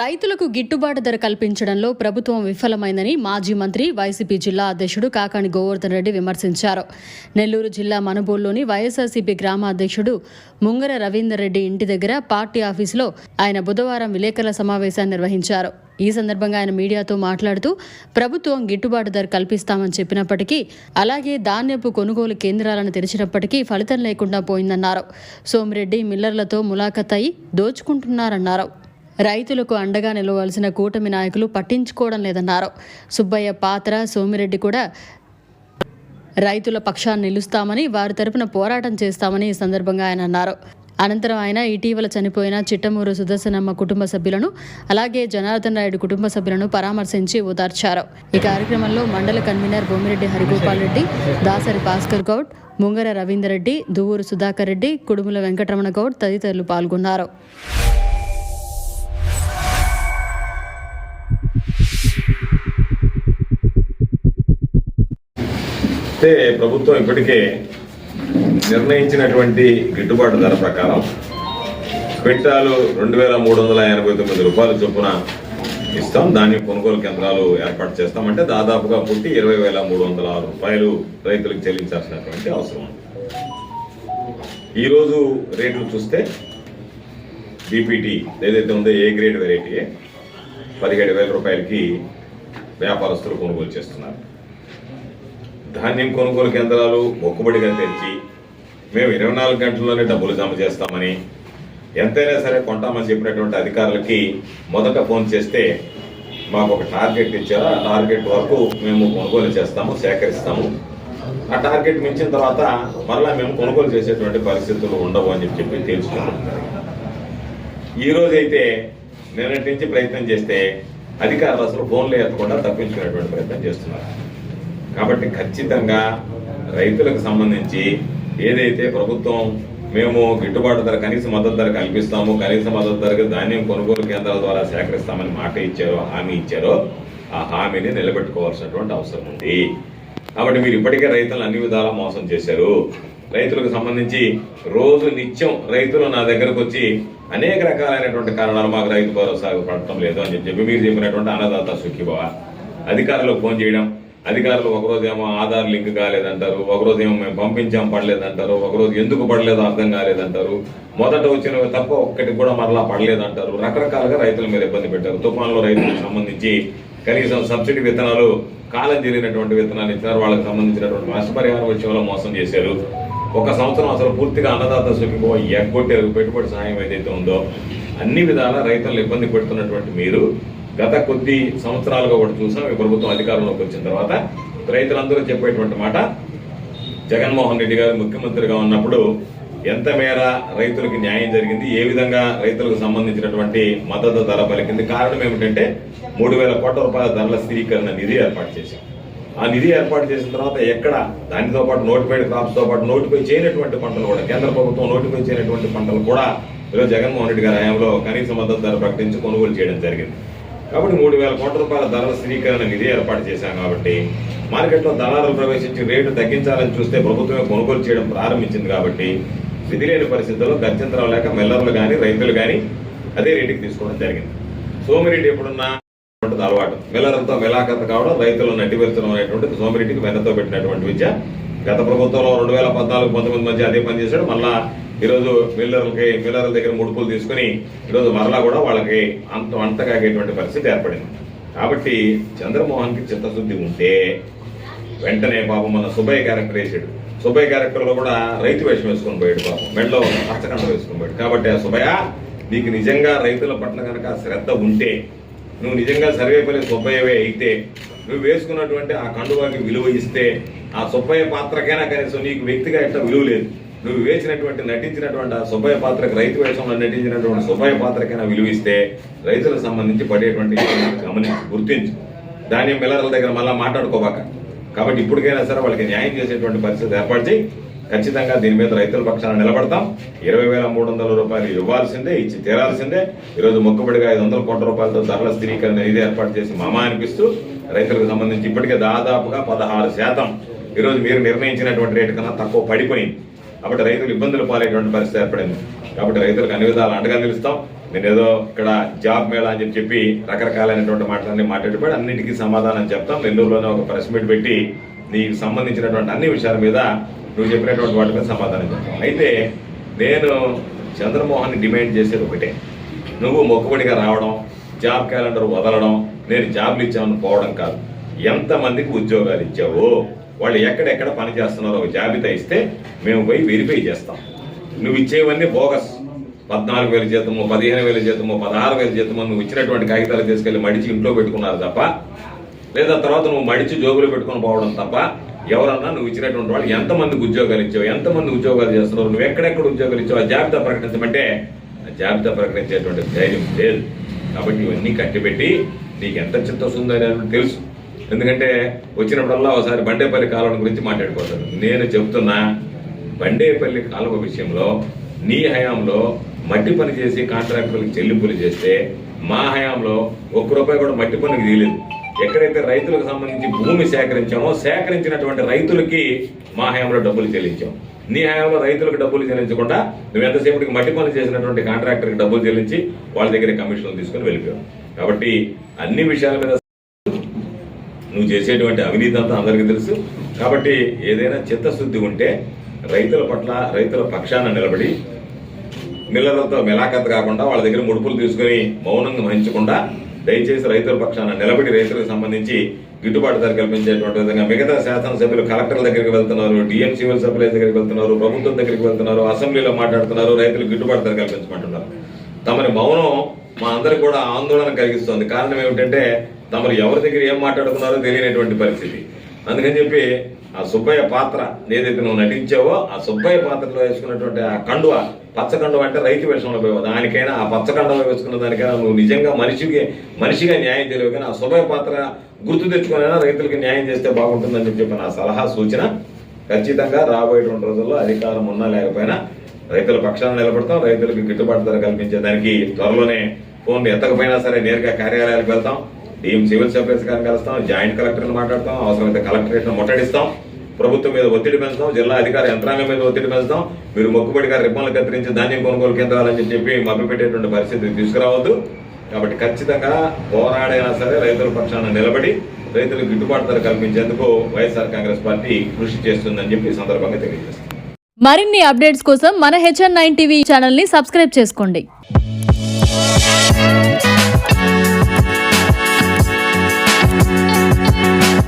రైతులకు గిట్టుబాటు ధర కల్పించడంలో ప్రభుత్వం విఫలమైందని మాజీ మంత్రి వైసీపీ జిల్లా అధ్యక్షుడు కాకాని గోవర్ధన్ రెడ్డి విమర్శించారు. నెల్లూరు జిల్లా మనుబోలులోని వైఎస్ఆర్సీపీ గ్రామ అధ్యక్షుడు ముంగర రవీందర్ రెడ్డి ఇంటి దగ్గర పార్టీ ఆఫీసులో ఆయన బుధవారం విలేకరుల సమావేశాన్ని నిర్వహించారు. ఈ సందర్భంగా ఆయన మీడియాతో మాట్లాడుతూ ప్రభుత్వం గిట్టుబాటు ధర కల్పిస్తామని చెప్పినప్పటికీ, అలాగే ధాన్యపు కొనుగోలు కేంద్రాలను తెరిచినప్పటికీ ఫలితం లేకుండా పోయిందన్నారు. సోమిరెడ్డి మిల్లర్లతో ములాఖత్ అయి దోచుకుంటున్నారన్నారు. రైతులకు అండగా నిలవలసిన కూటమి నాయకులు పట్టించుకోవడం లేదన్నారు. సుబ్బయ్య పాత్ర, సోమిరెడ్డి కూడా రైతుల పక్షాన్ని నిలుస్తామని, వారి తరపున పోరాటం చేస్తామని ఈ సందర్భంగా ఆయన అన్నారు. అనంతరం ఆయన ఇటీవల చనిపోయిన చిట్టమూరు సుదర్శనమ్మ కుటుంబ సభ్యులను, అలాగే జనార్దన్ రాయుడు కుటుంబ సభ్యులను పరామర్శించి ఓదార్చారు. ఈ కార్యక్రమంలో మండల కన్వీనర్ బొమ్మిరెడ్డి హరిగోపాల్ రెడ్డి, దాసరి భాస్కర్ గౌడ్, ముంగర రవీందర్ రెడ్డి, దువ్వూరు సుధాకర్ రెడ్డి, కుడుముల వెంకటరమణ గౌడ్ తదితరులు పాల్గొన్నారు. ప్రభుత్వం ఇప్పటికే నిర్ణయించినటువంటి గిట్టుబాటు ధర ప్రకారం క్వింటాలు 2389 రూపాయల చొప్పున ఇస్తాం. దాన్ని కొనుగోలు కేంద్రాలు ఏర్పాటు చేస్తామంటే దాదాపుగా పుట్టి 20,306 రూపాయలు రైతులకు చెల్లించాల్సినటువంటి అవసరం ఉంది. ఈరోజు రేట్లు చూస్తే బీపీటీ ఏదైతే ఉందో ఏ గ్రేడ్ వెరైటీ 17,000 రూపాయలకి వ్యాపారస్తులు కొనుగోలు చేస్తున్నారు. ధాన్యం కొనుగోలు కేంద్రాలు మొక్కుబడిగా తెరిచి మేము 24 గంటల్లోనే డబ్బులు జమ చేస్తామని, ఎంతైనా సరే కొంటామని చెప్పినటువంటి అధికారులకి మొదట ఫోన్ చేస్తే మాకు ఒక టార్గెట్ ఇచ్చారు, ఆ టార్గెట్ వరకు మేము కొనుగోలు చేస్తాము, సేకరిస్తాము, ఆ టార్గెట్ మించిన తర్వాత మరలా మేము కొనుగోలు చేసేటువంటి పరిస్థితులు ఉండవు అని చెప్పి తెలుసుకుంటున్నారు. ఈరోజైతే నిన్నటి నుంచి ప్రయత్నం చేస్తే అధికారులు అసలు ఫోన్లు ఎత్తకుండా తప్పించుకునేటువంటి ప్రయత్నం చేస్తున్నారు. కాబట్టి ఖచ్చితంగా రైతులకు సంబంధించి ఏదైతే ప్రభుత్వం మేము గిట్టుబాటు ధర, కనీస మద్దతు ధర కల్పిస్తాము, కనీస మద్దతు ధరకు ధాన్యం కొనుగోలు కేంద్రాల ద్వారా సేకరిస్తామని మాట ఇచ్చారో, హామీ ఇచ్చారో, ఆ హామీని నిలబెట్టుకోవాల్సినటువంటి అవసరం ఉంది. కాబట్టి మీరు ఇప్పటికే రైతులను అన్ని విధాలా మోసం చేశారు. రైతులకు సంబంధించి రోజు నిత్యం రైతులు నా దగ్గరకు వచ్చి అనేక రకాలైనటువంటి కారణాలు మాకు రైతు భరోసా పడటం లేదు అని చెప్పి మీరు చెప్పినటువంటి అన్నదాత సుఖీభవ అధికారులకు ఫోన్ చేయడం, అధికారులు ఒకరోజు ఏమో ఆధార్ లింక్ కాలేదంటారు, ఒకరోజు ఏమో మేము పంపించాం పడలేదంటారు, ఒకరోజు ఎందుకు పడలేదో అర్థం కాలేదంటారు, మొదట వచ్చినవి తప్ప ఒక్కటి కూడా మరలా పడలేదంటారు. రకరకాలుగా రైతుల మీద ఇబ్బంది పెట్టారు. తుఫాన్లో రైతులకు సంబంధించి కనీసం సబ్సిడీ విత్తనాలు, కాలం జరిగినటువంటి విత్తనాలు ఇచ్చినారు, వాళ్ళకి సంబంధించినటువంటి నష్టపరిహారం విషయంలో మోసం చేశారు. ఒక సంవత్సరం అసలు పూర్తిగా అన్నదాత సుఖీభవ ఎగ్గొట్టారు. పెట్టుబడి సాయం ఏదైతే ఉందో అన్ని విధాలా రైతులను ఇబ్బంది పెడుతున్నటువంటి మీరు గత కొద్ది సంవత్సరాలుగా ఒకటి చూసాం. ఈ ప్రభుత్వం అధికారంలోకి వచ్చిన తర్వాత రైతులందరూ చెప్పేటువంటి మాట, జగన్మోహన్ రెడ్డి గారు ముఖ్యమంత్రిగా ఉన్నప్పుడు ఎంత మేర రైతులకు న్యాయం జరిగింది, ఏ విధంగా రైతులకు సంబంధించినటువంటి మద్దతు ధర పలికింది. కారణం ఏమిటంటే 3,000 కోట్ల రూపాయల ధరల స్థిరీకరణ నిధి ఏర్పాటు చేశాం. ఆ నిధి ఏర్పాటు చేసిన తర్వాత ఎక్కడ దానితో పాటు నోటిఫైడ్ క్రాప్స్ తో పాటు నోటిఫై చేయనటువంటి పంటలు కూడా, కేంద్ర ప్రభుత్వం నోటిఫై చేయనటువంటి పంటలు కూడా ఈరోజు జగన్మోహన్ రెడ్డి గారి హయాంలో కనీస మద్దతు ధర ప్రకటించి కొనుగోలు చేయడం జరిగింది. కాబట్టి 3,000 కోట్ల రూపాయల ధరల స్థిరీకరణ నిధి ఏర్పాటు చేశాం. కాబట్టి మార్కెట్లో దళారులు ప్రవేశించి రేటు తగ్గించాలని చూస్తే ప్రభుత్వమే కొనుగోలు చేయడం ప్రారంభించింది. కాబట్టి స్థితి లేని పరిస్థితుల్లో గత్యంతరం లేక మిల్లర్లు కానీ రైతులు కానీ అదే రేటుకి తీసుకోవడం జరిగింది. సోమిరెడ్డి ఎప్పుడున్నా అలవాటు మిల్లర్లతో మిలాఖత్ కావడం, రైతులను నడ్డిపెరచడం అనేటువంటిది సోమిరెడ్డికి వెన్నతో పెట్టినటువంటి విద్య. గత ప్రభుత్వంలో 2014-19 మధ్య అదే పని చేశాడు. మళ్ళా ఈరోజు మిల్లర్ల దగ్గర ముడుపులు తీసుకుని ఈరోజు మరలా కూడా వాళ్ళకి అంతకాగేటువంటి పరిస్థితి ఏర్పడింది. కాబట్టి చంద్రమోహన్ కి చిత్తశుద్ధి ఉంటే వెంటనే పాపం మన సుబ్బయ్య క్యారెక్టర్ వేసాడు. సుబ్బయ్య క్యారెక్టర్ లో కూడా రైతు వేషం వేసుకొని పోయాడు, పాపం మెడలో పచ్చకండ వేసుకొని పోయాడు. కాబట్టి ఆ సుబ్బయ్య, నీకు నిజంగా రైతుల పట్ల కనుక శ్రద్ధ ఉంటే, నువ్వు నిజంగా సర్వేపల్లి సుబ్బయ్యవే అయితే, నువ్వు వేసుకున్నటువంటి ఆ కండువాకి విలువ ఇస్తే, ఆ సుబ్బయ్య పాత్రకైనా కనీసం నీకు వ్యక్తిగా ఎట్లా విలువ లేదు, నువ్వు నటించినటువంటి ఆ సుబ్బయ్య పాత్రకు, రైతు వేషంలో నటించినటువంటి సుబ్బయ్య పాత్రకైనా విలువ ఇస్తే రైతులకు సంబంధించి పడేటువంటి గమనించి గుర్తించు. ధాన్యం మిల్లర్ల దగ్గర మళ్ళీ మాట్లాడుకోబాక. కాబట్టి ఇప్పటికైనా సరే వాళ్ళకి న్యాయం చేసేటువంటి పరిస్థితి ఏర్పాటు చేయి. ఖచ్చితంగా దీని మీద రైతుల పక్షాన నిలబడతాం. 20,300 రూపాయలు ఇవ్వాల్సిందే, ఇచ్చి తీరాల్సిందే. ఈరోజు మొక్కుబడిగా 500 కోట్ల రూపాయలతో ధరల స్థిరీకరణ నిధి ఏర్పాటు చేసి మామా అనిపిస్తూ రైతులకు సంబంధించి ఇప్పటికే దాదాపుగా 16% ఈరోజు మీరు నిర్ణయించినటువంటి రేటు కన్నా తక్కువ పడిపోయింది. కాబట్టి రైతులు ఇబ్బందులు పాలయ్యేటువంటి పరిస్థితి ఏర్పడింది. కాబట్టి రైతులకు అన్ని విధాలు అండగా నిలుస్తాం. నేను ఏదో ఇక్కడ జాబ్ మేళా అని చెప్పి రకరకాలైనటువంటి మాటలన్నీ మాట్లాడిపోయి అన్నిటికీ సమాధానం చెప్తాం. నెల్లూరులోనే ఒక ప్రెస్ మీట్ పెట్టి నీకు సంబంధించినటువంటి అన్ని విషయాల మీద నువ్వు చెప్పినటువంటి వాటి మీద సమాధానం చెప్తాం. అయితే నేను చంద్రమోహన్ డిమాండ్ చేసేది ఒకటే, నువ్వు మొక్కుబడిగా రావడం, జాబ్ క్యాలెండర్ వదలడం, నేను జాబ్లు ఇచ్చామని పోవడం కాదు. ఎంతమందికి ఉద్యోగాలు ఇచ్చావో, వాళ్ళు ఎక్కడెక్కడ పని చేస్తున్నారో ఒక జాబితా ఇస్తే మేము పోయి వెరిఫై చేస్తాం. నువ్వు ఇచ్చేవన్నీ బోగస్. 14,000 జీతమో, 15,000 జీతమో, 16,000 జీతమో నువ్వు ఇచ్చినటువంటి కాగితాలు తీసుకెళ్లి మడిచి ఇంట్లో పెట్టుకున్నారు తప్ప, లేదా తర్వాత నువ్వు మడిచి జోబులు పెట్టుకుని పోవడం తప్ప, ఎవరన్నా నువ్వు ఇచ్చినటువంటి వాళ్ళు ఎంతమందికి ఉద్యోగాలు ఇచ్చావు, ఎంతమంది ఉద్యోగాలు చేస్తున్నారు, నువ్వు ఎక్కడెక్కడ ఉద్యోగాలు ఇచ్చావు ఆ జాబితా ప్రకటించమంటే ఆ జాబితా ప్రకటించేటువంటి ధైర్యం లేదు. కాబట్టి ఇవన్నీ కట్టిపెట్టి నీకు ఎంత చిత్తశుద్ధి అని తెలుసు. ఎందుకంటే వచ్చినప్పుడల్లా ఒకసారి బండేపల్లి కాలువ గురించి మాట్లాడుకోతాను. నేను చెప్తున్నా, బండేపల్లి కాలువ విషయంలో నీ హయాంలో మట్టి పని చేసి కాంట్రాక్టర్లకు చెల్లింపులు చేస్తే మా హయాంలో ₹1 కూడా మట్టి పనికి తీయలేదు. ఎక్కడైతే రైతులకు సంబంధించి భూమి సేకరించామో సేకరించినటువంటి రైతులకి మా హయాంలో డబ్బులు చెల్లించాం. నీ హయాంలో రైతులకు డబ్బులు చెల్లించకుండా నువ్వు ఎంతసేపటికి మట్టి పనులు చేసినటువంటి కాంట్రాక్టర్కి డబ్బులు చెల్లించి వాళ్ళ దగ్గర కమిషన్లు తీసుకుని వెళ్ళిపోయావు. కాబట్టి అన్ని విషయాల మీద నువ్వు చేసేటువంటి అవినీతి అంతా అందరికీ తెలుసు. కాబట్టి ఏదైనా చిత్తశుద్ధి ఉంటే రైతుల పట్ల, రైతుల పక్షాన నిలబడి మిల్లర్లతో మెలాఖత్ కాకుండా వాళ్ళ దగ్గర ముడుపులు తీసుకుని మౌనంగా వహించకుండా దయచేసి రైతుల పక్షాన నిలబడి రైతులకు సంబంధించి గిట్టుబాటు ధర కల్పించేటువంటి విధంగా మిగతా శాసనసభ్యులు కలెక్టర్ల దగ్గరికి వెళ్తున్నారు, డిఎం సివిల్ సప్లైస్ దగ్గరికి వెళ్తున్నారు, ప్రభుత్వం దగ్గరికి వెళ్తున్నారు, అసెంబ్లీలో మాట్లాడుతున్నారు, రైతులకు గిట్టుబాటు ధర కల్పించమంటున్నారు. తమని మౌనం మా అందరికి కూడా ఆందోళన కలిగిస్తుంది. కారణం ఏమిటంటే తమరు ఎవరి దగ్గర ఏం మాట్లాడుతున్నారో తెలియనటువంటి పరిస్థితి. అందుకని చెప్పి ఆ సుబ్బయ్య పాత్ర ఏదైతే నువ్వు నటించావో ఆ సుబ్బయ్య పాత్రలో వేసుకున్నటువంటి ఆ కండువ, పచ్చ కండువ అంటే రైతు విషయంలో పోయావు, దానికైనా ఆ పచ్చ కండువ వేసుకున్న దానికైనా నువ్వు నిజంగా మనిషిగా న్యాయం చేయలేవు. కానీ ఆ సుబ్బయ్య పాత్ర గుర్తు తెచ్చుకునైనా రైతులకి న్యాయం చేస్తే బాగుంటుందని చెప్పి నా సలహా సూచన. ఖచ్చితంగా రాబోయేటువంటి రోజుల్లో అధికారం ఉన్నా లేకపోయినా రైతుల పక్షాన నిలబడతాం. రైతులకు గిట్టుబాటు ధర కల్పించేదానికి త్వరలోనే ఫోన్ ఎత్తకపోయినా సరే నేరుగా కార్యాలయాలకు వెళ్తాం, డిఎం సివిల్ సప్లైస్ గారిని కలుస్తాం, జాయింట్ కలెక్టర్ని మాట్లాడతాం, అవసరమైతే కలెక్టరేట్ను ముట్టడిస్తాం, ప్రభుత్వం మీద ఒత్తిడి పెంచుతాం, జిల్లా అధికార యంత్రాంగం మీద ఒత్తిడి పెంచుతాం. మీరు మొక్కుబడిగా రిబ్బన్లు కత్తిరించి ధాన్యం కొనుగోలు కేంద్రాలని చెప్పి మభ్యపెట్టేటువంటి పరిస్థితి తీసుకురావద్దు. కాబట్టి ఖచ్చితంగా పోరాడైనా సరే రైతుల పక్షాన నిలబడి రైతులకు గిట్టుబాటు ధర కల్పించేందుకు వైఎస్ఆర్ కాంగ్రెస్ పార్టీ కృషి చేస్తుందని చెప్పి ఈ సందర్భంగా తెలియజేస్తాం. మరిన్ని అప్డేట్స్ కోసం మన HN9 టీవీ ఛానల్ ని సబ్స్క్రైబ్ చేసుకోండి.